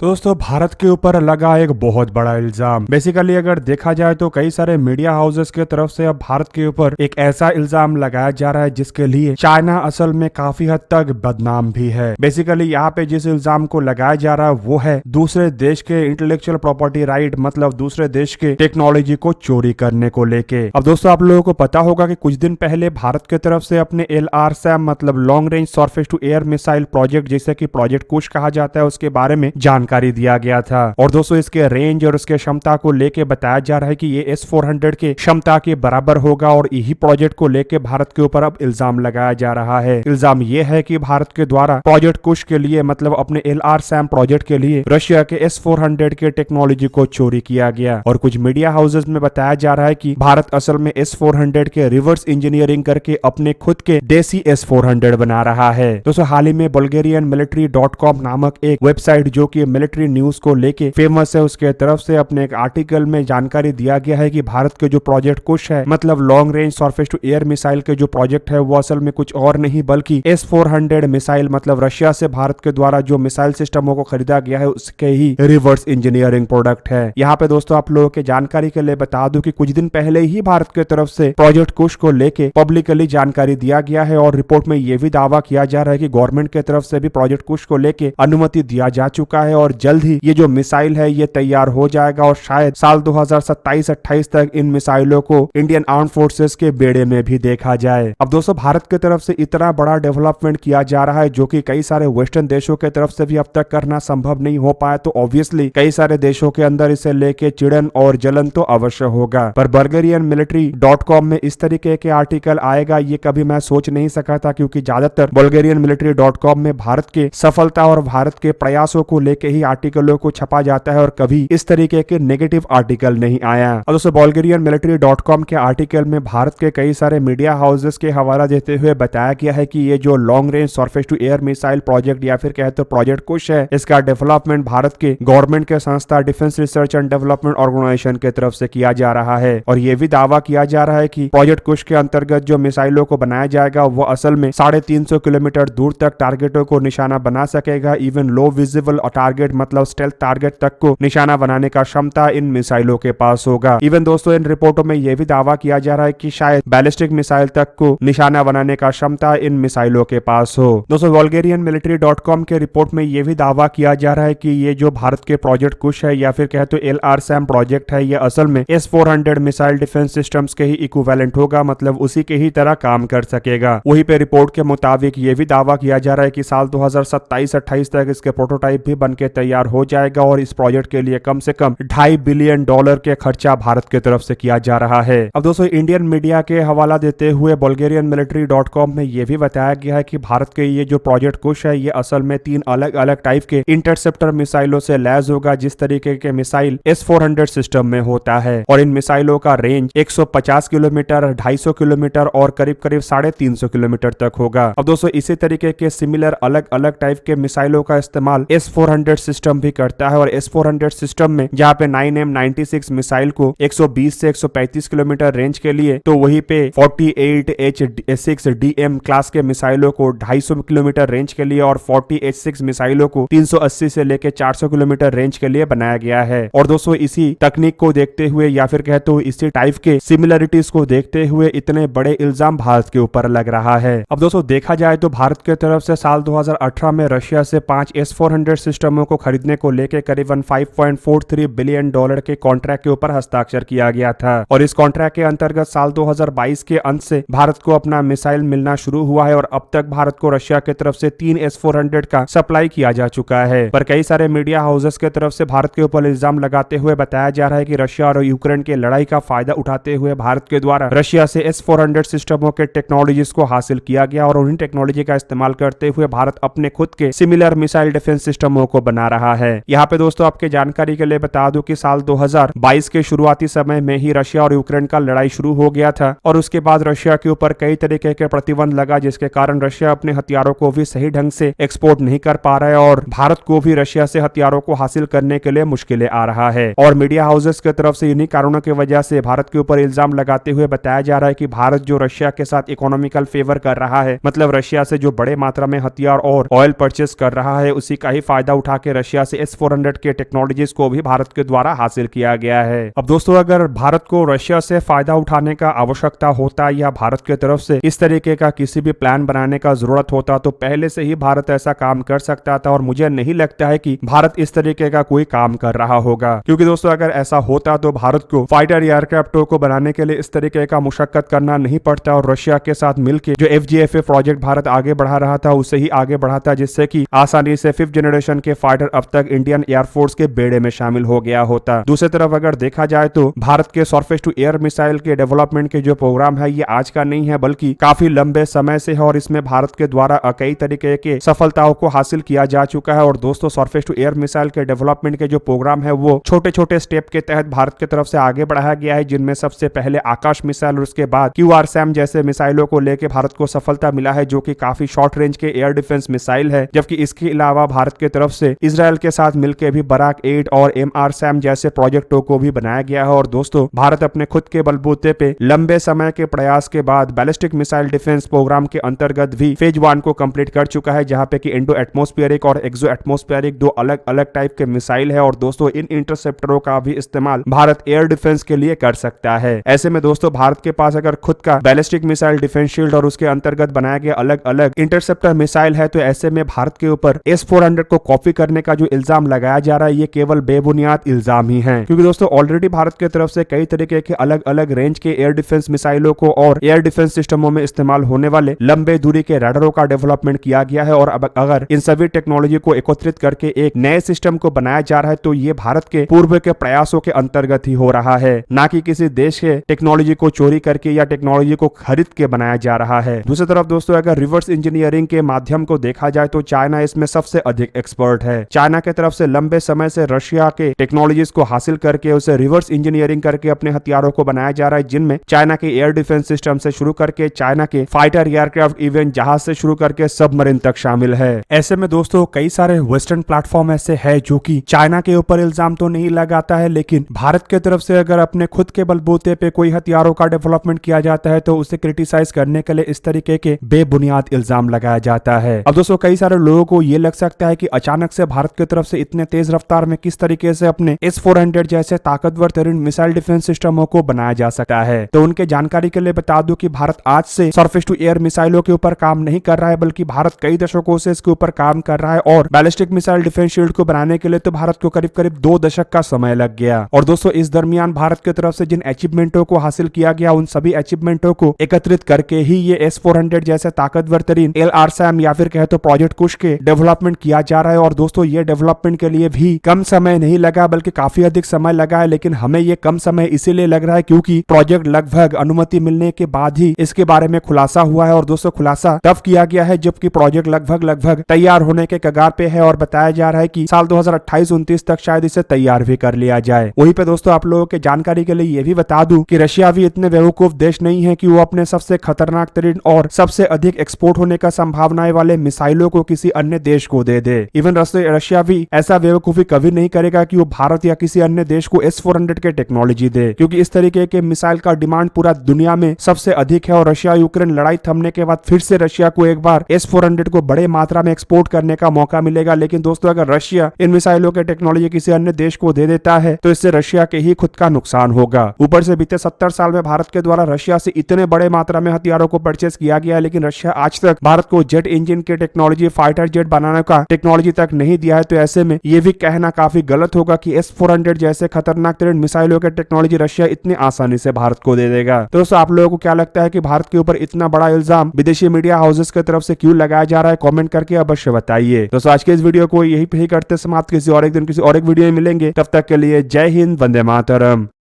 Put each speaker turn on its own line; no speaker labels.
तो दोस्तों भारत के ऊपर लगा एक बहुत बड़ा इल्जाम। बेसिकली अगर देखा जाए तो कई सारे मीडिया हाउसेस की तरफ से अब भारत के ऊपर एक ऐसा इल्जाम लगाया जा रहा है जिसके लिए चाइना असल में काफी हद तक बदनाम भी है। बेसिकली यहाँ पे जिस इल्जाम को लगाया जा रहा है वो है दूसरे देश के इंटेलेक्चुअल प्रॉपर्टी राइट, मतलब दूसरे देश के टेक्नोलॉजी को चोरी करने को लेके। अब दोस्तों आप लोगों को पता होगा कि कुछ दिन पहले भारत की तरफ से अपने LRSAM मतलब long range surface to air missile project, जिसे कि प्रोजेक्ट कुश कहा जाता है, उसके बारे में जानकारी दिया गया था। और दोस्तों इसके रेंज और उसके क्षमता को लेके बताया जा रहा है कि ये S-400 के क्षमता के बराबर होगा। और यही प्रोजेक्ट को लेके भारत के ऊपर अब इल्जाम लगाया जा रहा है। इल्जाम ये है कि भारत के द्वारा प्रोजेक्ट कुश के लिए, मतलब अपने LRSAM प्रोजेक्ट के लिए रशिया के S-400 के टेक्नोलॉजी को चोरी किया गया। और कुछ मीडिया हाउसेस में बताया जा रहा है कि भारत असल में S-400 के रिवर्स इंजीनियरिंग करके अपने खुद के देसी S-400 बना रहा है। दोस्तों हाल ही में bulgarianmilitary.com नामक एक वेबसाइट जो कि मिलिट्री न्यूज को लेके फेमस है, उसके तरफ से अपने एक आर्टिकल में जानकारी दिया गया है कि भारत के जो प्रोजेक्ट कुश है, मतलब long range surface to air missile के जो प्रोजेक्ट है वो असल में कुछ और नहीं बल्कि S-400 मिसाइल, मतलब रशिया से भारत के द्वारा जो मिसाइल सिस्टमों को खरीदा गया है उसके ही रिवर्स इंजीनियरिंग प्रोडक्ट है। यहाँ पे दोस्तों आप लोगों के जानकारी के लिए बता दूं कि कुछ दिन पहले ही भारत की तरफ से प्रोजेक्ट कुश को लेके पब्लिकली जानकारी दिया गया है। और रिपोर्ट में यह भी दावा किया जा रहा है कि गवर्नमेंट की तरफ से भी प्रोजेक्ट कुश को लेके अनुमति दिया जा चुका है और जल्द ही ये जो मिसाइल है ये तैयार हो जाएगा और शायद साल 2027-28 तक इन मिसाइलों को इंडियन आर्म फोर्सेस के बेड़े में भी देखा जाए। अब दोस्तों भारत की तरफ से इतना बड़ा डेवलपमेंट किया जा रहा है जो कि कई सारे वेस्टर्न देशों की तरफ से भी अब तक करना संभव नहीं हो पाया, तो ऑब्वियसली कई सारे देशों के अंदर इसे लेके चिड़न और जलन तो अवश्य होगा। पर bulgarianmilitary.com में इस तरीके के आर्टिकल आएगा ये कभी मैं सोच नहीं सका था, क्योंकि ज्यादातर bulgarianmilitary.com में भारत के सफलता और भारत के प्रयासों को लेके ही आर्टिकलों को छपा जाता है और कभी इस तरीके के नेगेटिव आर्टिकल नहीं आया। और दोस्तों bulgarianmilitary.com के आर्टिकल में भारत के कई सारे मीडिया हाउसेस के हवाला देते हुए बताया गया है कि ये जो long range surface to air missile project या फिर कहे तो प्रोजेक्ट कुश है, इसका डेवलपमेंट भारत के गवर्नमेंट के संस्था defence research and development organisation की तरफ से किया जा रहा है। और यह भी दावा किया जा रहा है कि प्रोजेक्ट कुश के अंतर्गत जो मिसाइलों को बनाया जाएगा वो असल में 350 किलोमीटर दूर तक टारगेटों को निशाना बना सकेगा। इवन लो विजिबल टारगेट मतलब स्टेल्थ टारगेट तक को निशाना बनाने का क्षमता इन मिसाइलों के पास होगा। इवन दोस्तों इन रिपोर्टों में यह भी दावा किया जा रहा है कि शायद बैलिस्टिक मिसाइल तक को निशाना बनाने का क्षमता इन मिसाइलों के पास हो। दोस्तों bulgarianmilitary.com के रिपोर्ट में यह भी दावा किया जा रहा है कि ये जो भारत के प्रोजेक्ट कुश है या फिर कहे तो LRSAM प्रोजेक्ट है, ये असल में S-400 मिसाइल डिफेंस सिस्टम्स के ही इक्विवेलेंट होगा, मतलब उसी के ही तरह काम कर सकेगा। वहीं पे रिपोर्ट के मुताबिक यह भी दावा किया जा रहा है कि साल 2027-28 तक इसके प्रोटोटाइप भी बनके तैयार हो जाएगा और इस प्रोजेक्ट के लिए कम से कम $2.5 बिलियन के खर्चा भारत की तरफ से किया जा रहा है। अब दोस्तों इंडियन मीडिया के हवाला देते हुए bulgarianmilitary.com में यह भी बताया गया है कि भारत के ये जो प्रोजेक्ट कुश है ये असल में 3 अलग अलग टाइप के इंटरसेप्टर मिसाइलों से लैस होगा, जिस तरीके के मिसाइल S-400 सिस्टम में होता है। और इन मिसाइलों का रेंज 150 किलोमीटर, 250 किलोमीटर और करीब करीब 350 किलोमीटर तक होगा। अब दोस्तों इसी तरीके के सिमिलर अलग अलग टाइप के मिसाइलों का इस्तेमाल S-400 सिस्टम भी करता है। और S-400 सिस्टम में जहाँ पे 9M96 मिसाइल को 120 से 135 किलोमीटर रेंज के लिए, तो वहीं पे 48H6DM क्लास के मिसाइलों को 250 किलोमीटर रेंज के लिए और 40H6 मिसाइलों को 380 से लेकर 400 किलोमीटर रेंज के लिए बनाया गया है। और दोस्तों इसी तकनीक को देखते हुए या फिर कहते हो इसी टाइप के सिमिलरिटीज को देखते हुए इतने बड़े इल्जाम भारत के ऊपर लग रहा है। अब दोस्तों देखा जाए तो भारत की तरफ से साल 2018 में रशिया से 5 S-400 सिस्टमों को खरीदने को लेकर करीबन $5.43 बिलियन के कॉन्ट्रैक्ट के ऊपर हस्ताक्षर किया गया था। और इस कॉन्ट्रैक्ट के अंतर्गत साल 2022 के अंत से भारत को अपना मिसाइल मिलना शुरू हुआ है और अब तक भारत को रशिया की तरफ से 3 S-400 का सप्लाई किया जा चुका है। पर कई सारे मीडिया हाउसेस की तरफ से भारत के ऊपर इल्जाम लगाते हुए बताया जा रहा है कि रशिया और यूक्रेन की लड़ाई का फायदा उठाते हुए भारत के द्वारा रशिया से S-400 सिस्टमों के टेक्नोलॉजीज को हासिल किया गया और उन्हीं टेक्नोलॉजी का इस्तेमाल करते हुए भारत अपने खुद के सिमिलर मिसाइल डिफेंस सिस्टमों को बना रहा है। यहाँ पे दोस्तों आपके जानकारी के लिए बता दूं कि साल 2022 के शुरुआती समय में ही रशिया और यूक्रेन का लड़ाई शुरू हो गया था और उसके बाद रशिया के ऊपर कई तरीके के प्रतिबंध लगा, जिसके कारण रशिया अपने हथियारों को भी सही ढंग से एक्सपोर्ट नहीं कर पा रहा है और भारत को भी रशिया से हथियारों को हासिल करने के लिए मुश्किलें आ रहा है। और मीडिया हाउसेस की तरफ से इन्हीं कारणों की वजह से भारत के ऊपर इल्जाम लगाते हुए बताया जा रहा है कि भारत जो रशिया के साथ इकोनॉमिकल फेवर कर रहा है, मतलब रशिया से जो बड़े मात्रा में हथियार और ऑयल परचेस कर रहा है, उसी का ही फायदा उठा के करके रशिया से S-400 के टेक्नोलॉजीज को भी भारत के द्वारा हासिल किया गया है। अब दोस्तों अगर भारत को रशिया से फायदा उठाने का आवश्यकता होता या भारत की तरफ से इस तरीके का किसी भी प्लान बनाने का जरूरत होता तो पहले से ही भारत ऐसा काम कर सकता था, और मुझे नहीं लगता है कि भारत इस तरीके का कोई काम कर रहा होगा, क्योंकि दोस्तों अगर ऐसा होता तो भारत को फाइटर एयरक्राफ्टों को बनाने के लिए इस तरीके का मुशक्कत करना नहीं पड़ता और रशिया के साथ मिलकर जो FGFA प्रोजेक्ट भारत आगे बढ़ा रहा था उसे ही आगे बढ़ाता, जिससे कि आसानी से 5th जनरेशन के फाइटर अब तक इंडियन एयरफोर्स के बेड़े में शामिल हो गया होता। दूसरी तरफ अगर देखा जाए तो भारत के सरफेस टू एयर मिसाइल के डेवलपमेंट के जो प्रोग्राम है ये आज का नहीं है बल्कि काफी लंबे समय से है, और इसमें भारत के द्वारा कई तरीके के सफलताओं को हासिल किया जा चुका है। और दोस्तों सरफेस टू एयर मिसाइल के डेवलपमेंट के जो प्रोग्राम है वो छोटे छोटे स्टेप के तहत भारत की तरफ से आगे बढ़ाया गया है, जिनमें सबसे पहले आकाश मिसाइल और उसके बाद QRSAM जैसे मिसाइलों को लेकर भारत को सफलता मिला है, जो कि काफी शॉर्ट रेंज के एयर डिफेंस मिसाइल है। जबकि इसके अलावा भारत की तरफ से इजराइल के साथ मिलकर भी बराक 8 और MRSAM जैसे प्रोजेक्टों को भी बनाया गया है। और दोस्तों भारत अपने खुद के बलबूते पे लंबे समय के प्रयास के बाद बैलिस्टिक मिसाइल डिफेंस प्रोग्राम के अंतर्गत भी फेज 1 को कंप्लीट कर चुका है, जहां पे कि इंडो एटमोस्फेरिक और एक्सो एटमोस्फेरिक दो अलग अलग टाइप के मिसाइल है। और दोस्तों इन इंटरसेप्टरों का भी इस्तेमाल भारत एयर डिफेंस के लिए कर सकता है। ऐसे में दोस्तों भारत के पास अगर खुद का बैलिस्टिक मिसाइल डिफेंस शील्ड और उसके अंतर्गत बनाया गया अलग अलग इंटरसेप्टर मिसाइल है, तो ऐसे में भारत के ऊपर S-400 को कॉपी करने का जो इल्जाम लगाया जा रहा है ये केवल बेबुनियाद इल्जाम ही है, क्योंकि दोस्तों ऑलरेडी भारत की तरफ से कई तरीके के अलग अलग रेंज के एयर डिफेंस मिसाइलों को और एयर डिफेंस सिस्टमों में इस्तेमाल होने वाले लंबे दूरी के रडारों का डेवलपमेंट किया गया है। और अब अगर इन सभी टेक्नोलॉजी को एकत्रित करके एक नए सिस्टम को बनाया जा रहा है तो ये भारत के पूर्व के प्रयासों के अंतर्गत ही हो रहा है, ना कि किसी देश के टेक्नोलॉजी को चोरी करके या टेक्नोलॉजी को खरीद के बनाया जा रहा है। दूसरी तरफ दोस्तों अगर रिवर्स इंजीनियरिंग के माध्यम को देखा जाए तो चाइना इसमें सबसे अधिक एक्सपर्ट है। चाइना की तरफ से लंबे समय से रशिया के टेक्नोलॉजीज को हासिल करके उसे रिवर्स इंजीनियरिंग करके अपने हथियारों को बनाया जा रहा है, जिनमें चाइना के एयर डिफेंस सिस्टम से शुरू करके चाइना के फाइटर एयरक्राफ्ट इवन जहाज से शुरू करके सबमरीन तक शामिल है। ऐसे में दोस्तों कई सारे वेस्टर्न प्लेटफॉर्म ऐसे है जो कि चाइना के ऊपर इल्जाम तो नहीं लगाता है, लेकिन भारत की तरफ से अगर अपने खुद के बलबूते पे कोई हथियारों का डेवलपमेंट किया जाता है तो उसे क्रिटिसाइज करने के लिए इस तरीके के बेबुनियाद इल्जाम लगाया जाता है। अब दोस्तों कई सारे लोगों को ये लग सकता है कि अचानक से भारत की तरफ से इतने तेज रफ्तार में किस तरीके से अपने S-400 जैसे ताकतवर तरीन मिसाइल डिफेंस सिस्टमों को बनाया जा सकता है। तो उनके जानकारी के लिए बता दूं कि भारत आज से सरफेस टू एयर मिसाइलों के ऊपर काम नहीं कर रहा है, बल्कि भारत कई दशकों से इसके ऊपर काम कर रहा है। और बैलिस्टिक मिसाइल डिफेंस शील्ड को बनाने के लिए तो भारत को करीब करीब 2 दशक का समय लग गया। और दोस्तों इस दरमियान भारत की तरफ से जिन अचीवमेंटों को हासिल किया गया उन सभी अचीवमेंटों को एकत्रित करके ही ये S-400 जैसे ताकतवर तरीन LRSAM या फिर कहे तो प्रोजेक्ट कुश के डेवलपमेंट किया जा रहा है। और दोस्तों ये डेवलपमेंट के लिए भी कम समय नहीं लगा बल्कि काफी अधिक समय लगा है, लेकिन हमें ये कम समय इसीलिए लग रहा है क्योंकि प्रोजेक्ट लगभग अनुमति मिलने के बाद ही इसके बारे में खुलासा हुआ है। और दोस्तों खुलासा तब किया गया है जबकि प्रोजेक्ट लगभग तैयार होने के कगार पे है, और बताया जा रहा है कि साल 2028-29 तक शायद इसे तैयार भी कर लिया जाए। वहीं पे दोस्तों आप लोगों के जानकारी के लिए ये भी बता दूं कि रशिया भी इतने बेवकूफ देश नहीं है कि वो अपने सबसे खतरनाक तरीन और सबसे अधिक एक्सपोर्ट होने का संभावनाएं वाले मिसाइलों को किसी अन्य देश को दे दे। इवन रशिया भी ऐसा बेवकूफी कभी नहीं करेगा कि वो भारत या किसी अन्य देश को S-400 के टेक्नोलॉजी दे, क्योंकि इस तरीके के मिसाइल का डिमांड पूरा दुनिया में सबसे अधिक है। और रशिया यूक्रेन लड़ाई थमने के बाद फिर से रशिया को एक बार S-400 को बड़े मात्रा में एक्सपोर्ट करने का मौका मिलेगा। लेकिन दोस्तों अगर रशिया इन मिसाइलों के टेक्नोलॉजी किसी अन्य देश को दे देता है तो इससे रशिया के ही खुद का नुकसान होगा। ऊपर से बीते 70 साल में भारत के द्वारा रशिया से इतने बड़े मात्रा में हथियारों को परचेज किया गया है, लेकिन रशिया आज तक भारत को जेट इंजन के टेक्नोलॉजी फाइटर जेट बनाने का टेक्नोलॉजी तक नहीं दिया है। तो ऐसे में ये भी कहना काफी गलत होगा कि S-400 जैसे खतरनाक तरीन मिसाइलों के टेक्नोलॉजी रशिया इतनी आसानी से भारत को दे देगा। तो दोस्तों आप लोगों को क्या लगता है कि भारत के ऊपर इतना बड़ा इल्जाम विदेशी मीडिया हाउसेस की तरफ से क्यों लगाया जा रहा है? कमेंट करके अवश्य बताइए। दोस्तों आज के इस वीडियो को यही करते समाप्त, किसी और एक दिन किसी और एक वीडियो में मिलेंगे। तब तक के लिए जय हिंद, वंदे मातरम।